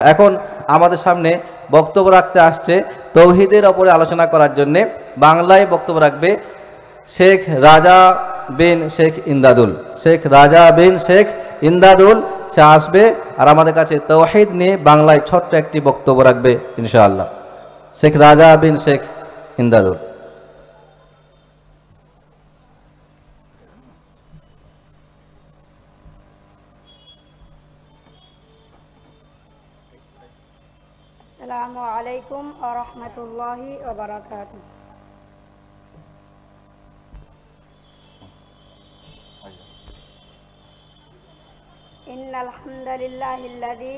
এখন আমাদের সামনে বক্তব্য রাখতে আসছে তৌহিদের ওপরে আলোচনা করার জন্য বাংলায় বক্তব্য রাখবে শেখ রাজা বিন শেখ ইমদাদুল। শেখ রাজা বিন শেখ ইমদাদুল সে আসবে আর আমাদের কাছে তৌহিদ নিয়ে বাংলায় ছোট্ট একটি বক্তব্য রাখবে ইনশাআল্লাহ। শেখ রাজা বিন শেখ ইমদাদুল। আসসালামু আলাইকুম ওয়া রাহমাতুল্লাহি ওয়া বারাকাতুহু। ইন্নাল হামদালিল্লাহিল্লাযী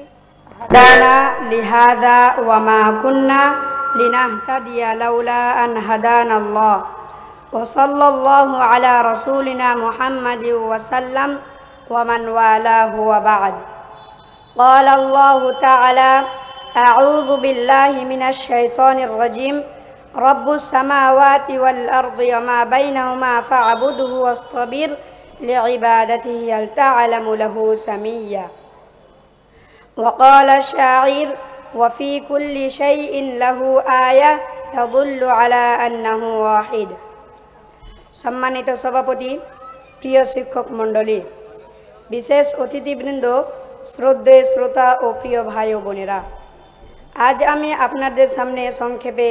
হাদানা লিহাযা ওয়া মা কুন্না লিনাহতাদিয়া লাউলা আন হাদানাল্লাহ ওয়া সাল্লাল্লাহু আলা রাসূলিনা মুহাম্মাদিন ওয়া সাল্লাম ওয়া মান ওয়ালাহু ওয়া বা'দ। ক্বালা আল্লাহু তাআলা أعوذ بالله من الشيطان الرجيم رب السماوات والأرض وما بينهما فاعبده واصطبر لعبادته هل تعلم له سميا وقال الشاعر وفي كل شيء له آية تدل على أنه واحد। সম্মানিত সভাপতি, প্রিয় শিক্ষক মণ্ডলী, বিশেষ অতিথিবৃন্দ, শ্রদ্ধেয় শ্রোতা ও প্রিয় ভাই ও বোনেরা, আজ আমি আপনাদের সামনে সংক্ষেপে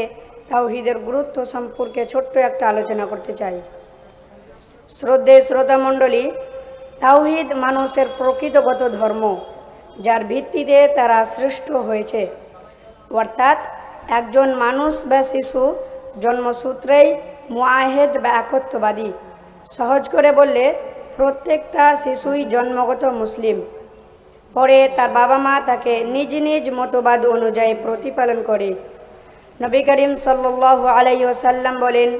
তাওহীদের গুরুত্ব সম্পর্কে ছোট্ট একটা আলোচনা করতে চাই। শ্রদ্ধেয় শ্রোতা মণ্ডলী, তাওহীদ মানুষের প্রকৃতগত ধর্ম, যার ভিত্তিতে তারা সৃষ্ট হয়েছে। অর্থাৎ একজন মানুষ বা শিশু জন্মসূত্রেই মুআহিদ বা একত্ববাদী। সহজ করে বললে প্রত্যেকটা শিশুই জন্মগত মুসলিম। পরে তার বাবা মা তাকে নিজ নিজ মতবাদ অনুযায়ী প্রতিপালন করে। নবী করিম সাল্লাল্লাহু আলাইহি ওয়াসাল্লাম বলেন,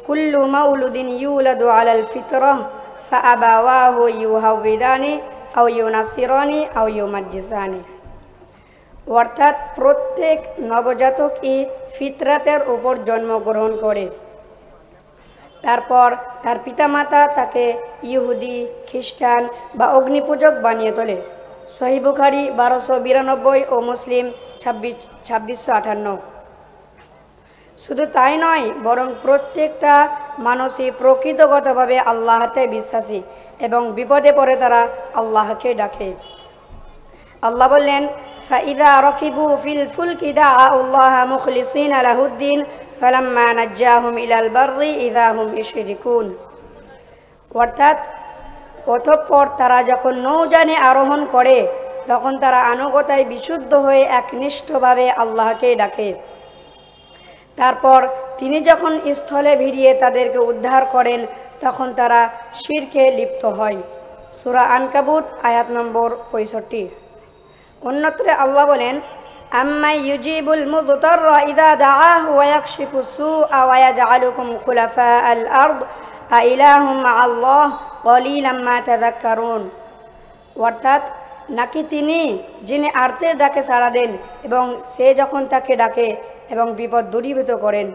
কুল্লু মাউলুদিন ইউলাদু আলাল ফিতরাহ ফাআবাওয়াহু ইউহাউবিদানি আও ইউনাসিরানি আও ইউমাজ্জিসানি। অর্থাৎ প্রত্যেক নবজাতকই ফিতরাতের উপর জন্মগ্রহণ করে। তারপর তার পিতামাতা তাকে ইহুদি, খ্রিস্টান বা অগ্নিপূজক বানিয়ে তোলে। সহিহ বুখারী 1292 ও মুসলিম 2658। শুধু তাই নয়, বরং প্রত্যেকটা মানুষই প্রকৃতগতভাবে আল্লাহতে বিশ্বাসী এবং বিপদে পড়ে তারা আল্লাহকে ডাকে। আল্লাহ বললেন, ফাইদা রাকিবু ফিল ফুলকি দাআল্লাহা মুখলিসিনা লাহুদ্দিন ফালাম্মা নাজ্জাহুম ইলাল বাররি ইযা হুম ইউশরিকুন। অর্থাৎ অতঃপর তারা যখন নৌযানে আরোহণ করে তখন তারা আনুগতায় বিশুদ্ধ হয়ে একনিষ্ঠভাবে আল্লাহকে ডাকে। তারপর তিনি যখন স্থলে ভিড়িয়ে তাদেরকে উদ্ধার করেন তখন তারা শিরকে লিপ্ত হয়। সূরা আনকাবুত আয়াত নম্বর 65। অন্যত্রে আল্লাহ বলেন, আম্মা ইউজিবুল মুযতাররা ইযা দাআহু ওয়া ইয়াকশিফুস সুআ ওয়া ইয়াজআলুকুম খুলাফাআল আরদ আইলাহুম মা'আল্লাহ কলিলাম মা তাযাক্কারুন। অর্থাৎ নাকি তিনি যিনি আর্তের ডাকে সাড়া দেন এবং সে যখন তাকে ডাকে এবং বিপদ দূরীভূত করেন,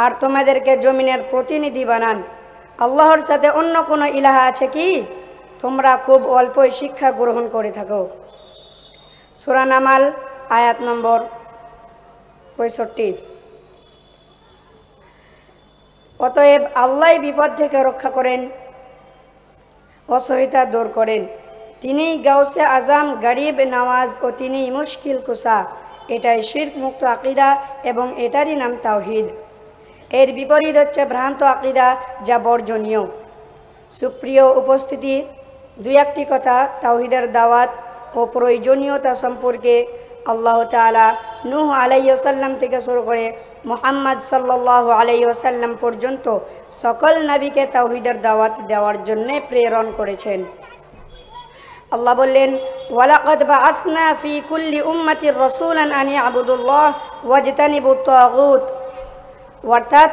আর তোমাদেরকে জমিনের প্রতিনিধি বানান। আল্লাহর সাথে অন্য কোনো ইলাহা আছে কি? তোমরা খুব অল্পই শিক্ষা গ্রহণ করে থাকো। সূরা নামাল আয়াত নম্বর 65। অতএব আল্লাহ বিপদ থেকে রক্ষা করেন, অসহিতা দূর করেন। তিনিই গাউসে আজম, গরিব নওয়াজ ও তিনিই মুশকিল কুশা। এটাই শিরক মুক্ত আকীদা এবং এটারই নাম তাওহীদ। এর বিপরীত হচ্ছে ভ্রান্ত আকীদা, যা বর্জনীয়। সুপ্রিয় উপস্থিতি, দুই একটি কথা তাওহীদের দাওয়াত ও প্রয়োজনীয়তা সম্পর্কে। আল্লাহ তাআলা নূহ আলাইহিস সালাম থেকে শুরু করে মুহাম্মদ সাল্লাল্লাহু আলাইহি ওয়াসাল্লাম পর্যন্ত সকল নবীকে তাওহীদের দাওয়াত দেওয়ার জন্য প্রেরণ করেছেন। আল্লাহ বললেন, ওয়ালাকাদ বাআসনা ফি কুল্লি উম্মাতির রাসূলান আন ইয়াবুদুল্লাহ ওয়াজতানিবুত তাগুত। অর্থাৎ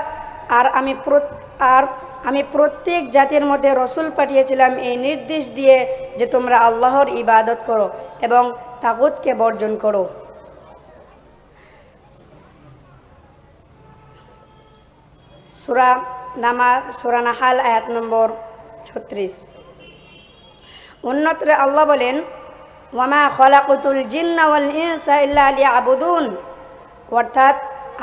আমি প্রত্যেক জাতির মধ্যে রসুল পাঠিয়েছিলাম এই নির্দেশ দিয়ে যে তোমরা আল্লাহর ইবাদত করো এবং তাগুতকে বর্জন করো। সূরা নাহাল আয়াত নম্বর 36। অন্যত্র আল্লাহ বলেন, ওয়ামা খলাকুতুল জিন্না ওয়াল ইনসা ইল্লা লিয়াবুদুন, অর্থাৎ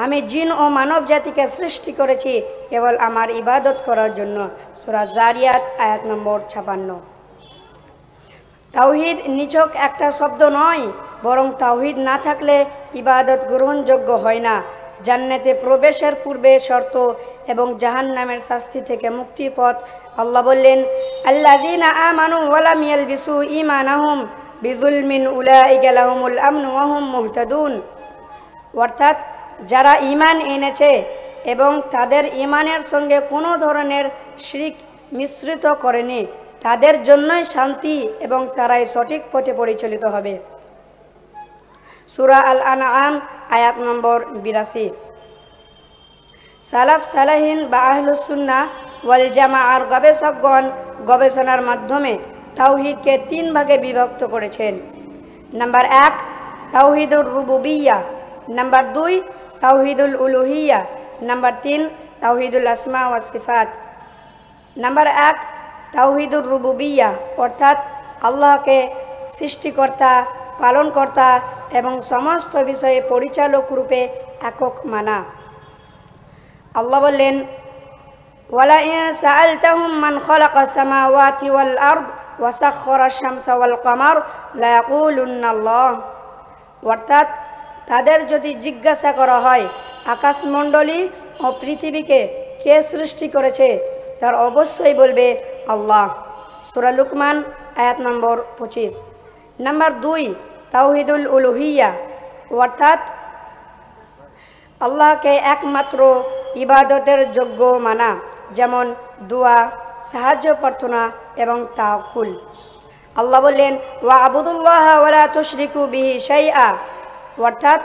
আমি জিন ও মানব জাতিকে সৃষ্টি করেছি কেবল আমার ইবাদত করার জন্য। সূরা জারিয়াত আয়াত নম্বর 56। তাওহীদ নিছক একটা শব্দ নয়, বরং তাওহীদ না থাকলে ইবাদত গ্রহণযোগ্য হয় না। জান্নাতে প্রবেশের পূর্বে শর্ত এবং জাহান্নামের শাস্তি থেকে মুক্তির পথ। আল্লাহ বললেন, আল্লাযীনা আমানু ওয়া লাম ইয়ালবিসু ঈমানাহুম বিযুলমিন উলাইকা লাহুমুল আমনু ওয়া হুম মুহতাদুন, অর্থাৎ যারা ঈমান এনেছে এবং তাদের ঈমানের সঙ্গে কোনো ধরনের শিরক মিশ্রিত করেনি, তাদের জন্যই শান্তি এবং তারাই সঠিক পথে পরিচালিত হবে। সূরা আল আনআম আয়াত নম্বর 82। সালাফ সালাহিন বা আহলুস সুন্নাহ ওয়াল জামাআর গবেষকগণ গবেষণার মাধ্যমে তাওহীদকে 3 ভাগে বিভক্ত করেছেন। নাম্বার 1 তাওহীদুর রুবুবিয়্যাহ, নাম্বার 2 তাওহীদুল উলুহিয়্যাহ, নাম্বার 3 তাওহীদুল আসমা ওয়াস সিফাত। নাম্বার 1 তাওহীদুর রুবুবিয়্যাহ, অর্থাৎ আল্লাহকে সৃষ্টিকর্তা, পালনকর্তা এবং সমস্ত বিষয়ে পরিচালক রূপে একক মানা। আল্লাহ বললেন, ওয়ালা ইন সাআলতাহুম মান খালাকাস সামাওয়াতি ওয়াল আরদ ওয়া সাখখারাশ শামসা ওয়াল কমার লা ইয়াকুলুন্নাল্লাহ, অর্থাৎ তাদের যদি জিজ্ঞাসা করা হয় আকাশমণ্ডলী ও পৃথিবীকে কে সৃষ্টি করেছে, তার অবশ্যই বলবে আল্লাহ। সূরা লুকমান আয়াত নম্বর 25। নাম্বার 2 তাওহীদুল উলুহিয়্যাহ, অর্থাৎ আল্লাহকে একমাত্র ইবাদতের যোগ্য মানা, যেমন দোয়া, সাহায্য প্রার্থনা এবং তাওয়াক্কুল। আল্লাহ বললেন, ওয়া আবুদুল্লাহ ওয়া লা তুশরিকু বিহি শাইআ, অর্থাৎ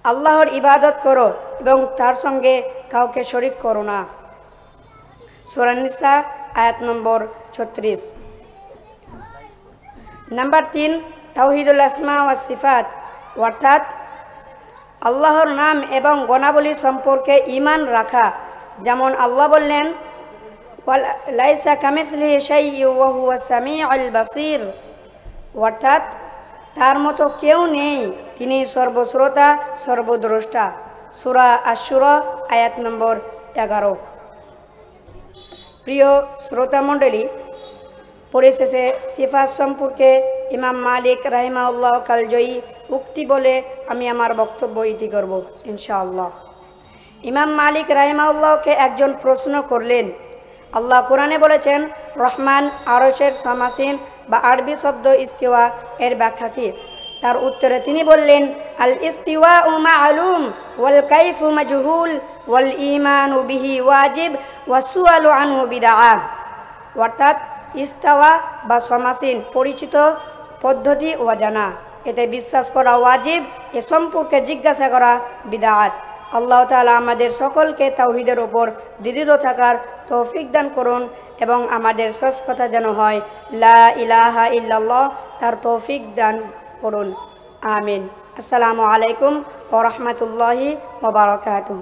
আল্লাহর ইবাদত করো এবং তার সঙ্গে কাউকে শরীক করো না। সূরা নিসা আয়াত নম্বর 36। নাম্বার 3 তাওহীদুল আসমা ওয়াস সিফাত, অর্থাৎ আল্লাহর নাম এবং গুণাবলী সম্পর্কে ঈমান রাখা, যেমন আল্লাহ বললেন, লাইসা কামিসলিহি শাইউন ওয়া হুয়াস সামিউল বাসীর, অর্থাৎ তার মতো কেউ নেই, তিনি সর্বশ্রোতা সর্বদ্রষ্টা। সূরা আশ-শুরা আয়াত নম্বর 11। প্রিয় শ্রোতা মণ্ডলী, পরিশেষে সিফাত সম্পর্কে ইমাম মালিক রাহিমাহুল্লাহ কালজয়ী উক্তি বলে আমি আমার বক্তব্য ইতি করব ইনশাআল্লাহ। ইমাম মালিক রাহিমাহুল্লাহকে একজন প্রশ্ন করলেন, আল্লাহ কোরআনে বলেছেন রহমান আরশের সমাসীন বা আরবি শব্দ ইস্তিওয়া এর ব্যাখ্যা কি? তার উত্তরে তিনি বললেন, আল ইস্তিওয়াউ মা'লুম ওয়াল কাইফু মাজহুল ওয়াল ঈমানু বিহি ওয়াজিব ওয়াস সুআলু আনহু বিদআহ, অর্থাৎ ইস্তাওয়া বা সমাসীন পরিচিত, পদ্ধতি অজানা, এতে বিশ্বাস করা ওয়াজিব, এ সম্পর্কে জিজ্ঞাসা করা বিদআত। আল্লাহ তাআলা আমাদের সকলকে তাওহীদের ওপর দৃঢ় থাকার তৌফিক দান করুন এবং আমাদের শেষ কথা যেন হয় লা ইলাহা ইল্লাল্লাহ, তার তৌফিক দান করুন। আমিন। আসসালামু আলাইকুম ওয়া রাহমাতুল্লাহি ওয়া বারাকাতুহু।